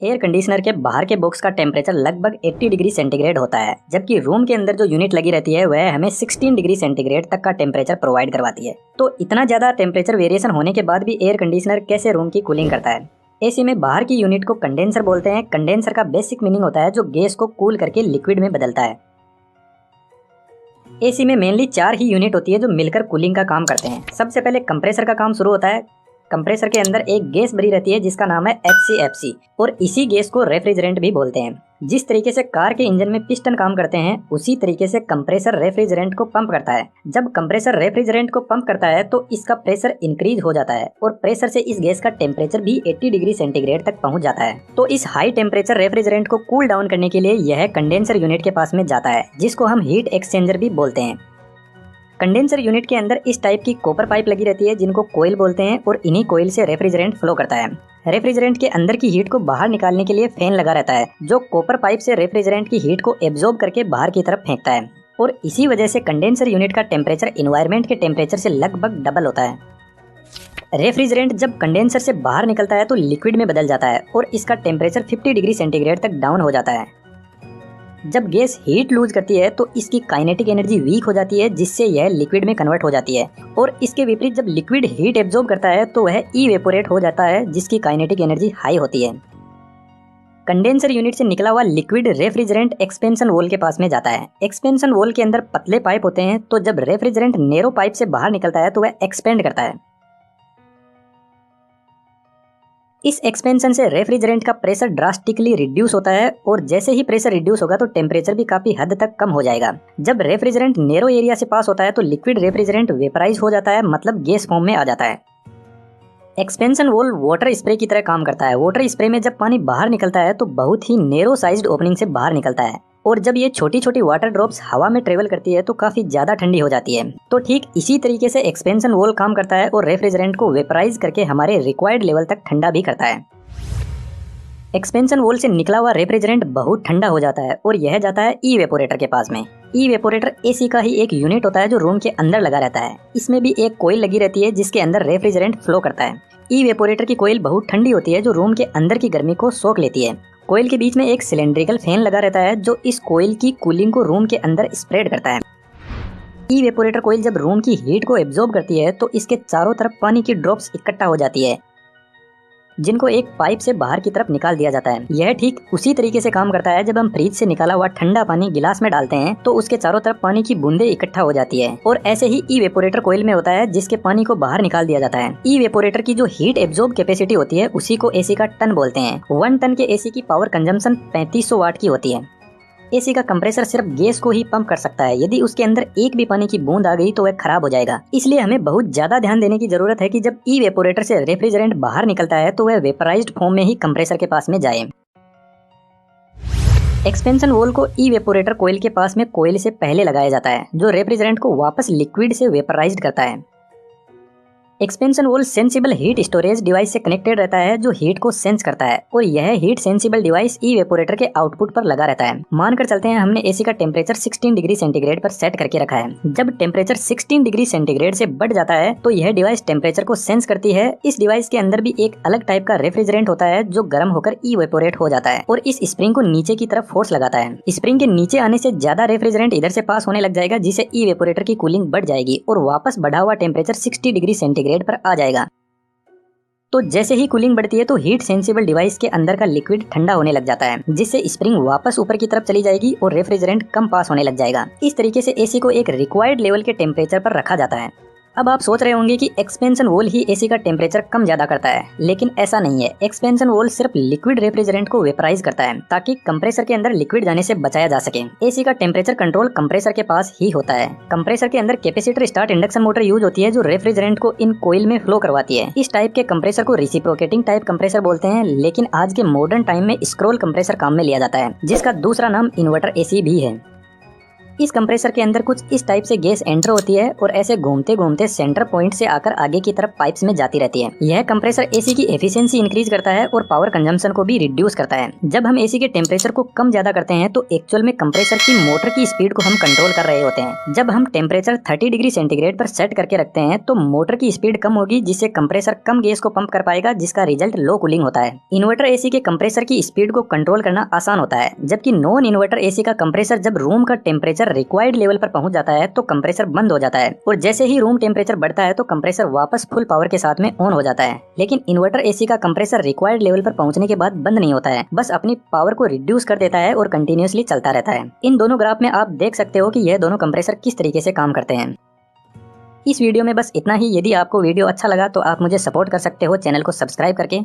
Air conditioner के बाहर के बॉक्स का टेम्परेचर लगभग 80 डिग्री सेंटीग्रेड होता है, जबकि रूम के अंदर जो यूनिट लगी रहती है वह हमें 16 डिग्री सेंटीग्रेड तक का टेम्परेचर प्रोवाइड करवाती है। तो इतना ज़्यादा टेम्परेचर वेरिएशन होने के बाद भी एयर कंडीशनर कैसे रूम की कूलिंग करता है? एसी में बाहर की यूनिट को कंडेंसर बोलते हैं। कंडेंसर का बेसिक मीनिंग होता है जो गैस को कूल करके लिक्विड में बदलता है। एसी में मेनली 4 ही यूनिट होती है जो मिलकर कूलिंग का काम करते हैं। सबसे पहले कंप्रेसर का काम शुरू होता है। कंप्रेसर के अंदर एक गैस भरी रहती है जिसका नाम है HCFC, और इसी गैस को रेफ्रिजरेंट भी बोलते हैं। जिस तरीके से कार के इंजन में पिस्टन काम करते हैं, उसी तरीके से कंप्रेसर रेफ्रिजरेंट को पंप करता है। जब कंप्रेसर रेफ्रिजरेंट को पंप करता है तो इसका प्रेशर इंक्रीज हो जाता है, और प्रेशर से इस गैस का टेम्परेचर भी 80 डिग्री सेंटीग्रेड तक पहुंच जाता है। तो इस हाई टेम्परेचर रेफ्रिजरेंट को कूल डाउन करने के लिए यह कंडेंसर यूनिट के पास में जाता है, जिसको हम हीट एक्सचेंजर भी बोलते हैं। कंडेंसर यूनिट के अंदर इस टाइप की कॉपर पाइप लगी रहती है जिनको कोयल बोलते हैं, और इन्हीं कोयल से रेफ्रिजरेंट फ्लो करता है। रेफ्रिजरेंट के अंदर की हीट को बाहर निकालने के लिए फैन लगा रहता है, जो कॉपर पाइप से रेफ्रिजरेंट की हीट को एब्जॉर्ब करके बाहर की तरफ फेंकता है। और इसी वजह से कंडेंसर यूनिट का टेम्परेचर एनवायरनमेंट के टेम्परेचर से लगभग डबल होता है। रेफ्रिजरेंट जब कंडेंसर से बाहर निकलता है तो लिक्विड में बदल जाता है, और इसका टेम्परेचर 50 डिग्री सेंटीग्रेड तक डाउन हो जाता है। जब गैस हीट लूज करती है तो इसकी काइनेटिक एनर्जी वीक हो जाती है, जिससे यह लिक्विड में कन्वर्ट हो जाती है। और इसके विपरीत जब लिक्विड हीट एब्जॉर्ब करता है तो वह इवेपोरेट हो जाता है, जिसकी काइनेटिक एनर्जी हाई होती है। कंडेंसर यूनिट से निकला हुआ लिक्विड रेफ्रिजरेंट एक्सपेंशन वॉल के पास में जाता है। एक्सपेंशन वॉल के अंदर पतले पाइप होते हैं, तो जब रेफ्रिजरेंट नैरो पाइप से बाहर निकलता है तो वह एक्सपेंड करता है। इस एक्सपेंशन से रेफ्रिजरेंट का प्रेशर ड्रास्टिकली रिड्यूस होता है, और जैसे ही प्रेशर रिड्यूस होगा तो टेम्परेचर भी काफी हद तक कम हो जाएगा। जब रेफ्रिजरेंट नैरो एरिया से पास होता है तो लिक्विड रेफ्रिजरेंट वेपराइज हो जाता है, मतलब गैस फॉर्म में आ जाता है। एक्सपेंशन वॉल वाटर स्प्रे की तरह काम करता है। वाटर स्प्रे में जब पानी बाहर निकलता है तो बहुत ही नैरो साइज्ड ओपनिंग से बाहर निकलता है, और जब ये छोटी छोटी वाटर ड्रॉप्स हवा में ट्रेवल करती है तो काफी ज्यादा ठंडी हो जाती है। तो ठीक इसी तरीके से एक्सपेंशन वॉल काम करता है, और रेफ्रिजरेंट को वेपराइज करके हमारे रिक्वायर्ड लेवल तक ठंडा भी करता है। एक्सपेंशन वॉल से निकला हुआ रेफ्रिजरेंट बहुत ठंडा हो जाता है, और यह जाता है इवेपोरेटर के पास में। इवेपोरेटर एसी का ही एक यूनिट होता है जो रूम के अंदर लगा रहता है। इसमें भी एक कोयल लगी रहती है जिसके अंदर रेफ्रिजरेंट फ्लो करता है। इवेपोरेटर की कोयल बहुत ठंडी होती है जो रूम के अंदर की गर्मी को सोख लेती है। कोयल के बीच में एक सिलेंड्रिकल फैन लगा रहता है जो इस कोयल की कूलिंग को रूम के अंदर स्प्रेड करता है। इवेपोरेटर कोयल जब रूम की हीट को एब्जॉर्ब करती है तो इसके चारों तरफ पानी की ड्रॉप्स इकट्ठा हो जाती है, जिनको एक पाइप से बाहर की तरफ निकाल दिया जाता है। यह ठीक उसी तरीके से काम करता है जब हम फ्रिज से निकाला हुआ ठंडा पानी गिलास में डालते हैं तो उसके चारों तरफ पानी की बूंदे इकट्ठा हो जाती है, और ऐसे ही इवेपोरेटर कोयल में होता है जिसके पानी को बाहर निकाल दिया जाता है। इवेपोरेटर की जो हीट एब्जॉर्ब कैपेसिटी होती है उसी को एसी का टन बोलते हैं। 1 टन के एसी की पावर कंजम्पशन 3500 वाट की होती है। एसी का कंप्रेसर सिर्फ गैस को ही पंप कर सकता है। यदि उसके अंदर एक भी पानी की बूंद आ गई तो वह खराब हो जाएगा। इसलिए हमें बहुत ज्यादा ध्यान देने की जरूरत है कि जब इवेपोरेटर से रेफ्रिजरेंट बाहर निकलता है तो वह वेपराइज्ड फॉर्म में ही कंप्रेसर के पास में जाए। एक्सपेंशन वॉल को इवेपोरेटर कोयल के पास में कोयल से पहले लगाया जाता है, जो रेफ्रिजरेंट को वापस लिक्विड से वेपराइज्ड करता है। Expansion valve sensible heat storage device से कनेक्टेड रहता है जो हीट को सेंस करता है, और यह हीट सेंसिबल डिवाइस इवेपोरेटर के आउटपुट पर लगा रहता है। मानकर चलते हैं हमने एसी का टेम्परेचर 16 डिग्री सेंटीग्रेड पर सेट करके रखा है। जब टेम्परेचर 16 डिग्री सेंटीग्रेड से बढ़ जाता है तो यह डिवाइस टेम्परेचर को सेंस करती है। इस डिवाइस के अंदर भी एक अलग टाइप का रेफ्रिजरेंट होता है जो गर्म होकर इवेपोरेट हो जाता है, और इस स्प्रिंग को नीचे की तरफ फोर्स लगाता है। स्प्रिंग के नीचे आने से ज्यादा रेफ्रिजरेंट इधर से पास होने लग जाएगा, जिससे इवेपोरेटर की कूलिंग बढ़ जाएगी और वापस बढ़ा हुआ टेम्परेचर 60 डिग्री सेंटीग्रेड पर आ जाएगा। तो जैसे ही कूलिंग बढ़ती है तो हीट सेंसिबल डिवाइस के अंदर का लिक्विड ठंडा होने लग जाता है, जिससे स्प्रिंग वापस ऊपर की तरफ चली जाएगी और रेफ्रिजरेंट कम पास होने लग जाएगा। इस तरीके से एसी को एक रिक्वायर्ड लेवल के टेम्परेचर पर रखा जाता है। अब आप सोच रहे होंगे कि एक्सपेंशन वॉल ही एसी का टेम्परेचर कम ज्यादा करता है, लेकिन ऐसा नहीं है। एक्सपेंशन वॉल सिर्फ लिक्विड रेफ्रिजरेंट को वेपराइज करता है ताकि कंप्रेसर के अंदर लिक्विड जाने से बचाया जा सके। एसी का टेम्परेचर कंट्रोल कंप्रेसर के पास ही होता है। कंप्रेसर के अंदर capacitor start induction motor use होती है जो रेफ्रिजरेंट को इन कोयल में फ्लो करवाती है। इस टाइप के कंप्रेसर को रिसिप्रोकेटिंग टाइप कंप्रेसर बोलते हैं, लेकिन आज के मॉडर्न टाइम में स्क्रॉल कंप्रेसर काम में लिया जाता है, जिसका दूसरा नाम इन्वर्टर एसी भी है। इस कंप्रेसर के अंदर कुछ इस टाइप से गैस एंटर होती है और ऐसे घूमते घूमते सेंटर पॉइंट से आकर आगे की तरफ पाइप्स में जाती रहती है। यह कंप्रेसर एसी की एफिशिएंसी इंक्रीज करता है और पावर कंजम्पशन को भी रिड्यूस करता है। जब हम एसी के टेम्परेचर को कम ज्यादा करते हैं तो एक्चुअल में कंप्रेसर की मोटर की स्पीड को हम कंट्रोल कर रहे होते हैं। जब हम टेम्परेचर 30 डिग्री सेंटीग्रेड पर सेट करके रखते हैं तो मोटर की स्पीड कम होगी, जिससे कंप्रेसर कम गैस को पंप कर पाएगा, जिसका रिजल्ट लो कूलिंग होता है। इन्वर्टर एसी के कंप्रेसर की स्पीड को कंट्रोल करना आसान होता है, जबकि नॉन इन्वर्टर एसी का कंप्रेसर जब रूम का टेम्परेचर रिक्वायर्ड लेवल पर पहुंच जाता है तो कंप्रेसर बंद हो जाता है और जैसे ही रूम टेम्परेचर बढ़ता है तो कंप्रेसर वापस फुल पावर के साथ में ऑन हो जाता है। लेकिन इन्वर्टर एसी का कंप्रेसर रिक्वायर्ड लेवल पर पहुंचने के बाद बंद नहीं होता है, बस अपनी पावर को रिड्यूस कर देता है और कंटिन्यूअसली चलता रहता है। इन दोनों ग्राफ में आप देख सकते हो कि यह दोनों कंप्रेसर किस तरीके से काम करते हैं। इस वीडियो में बस इतना ही। यदि आपको वीडियो अच्छा लगा तो आप मुझे सपोर्ट कर सकते हो चैनल को सब्सक्राइब करके।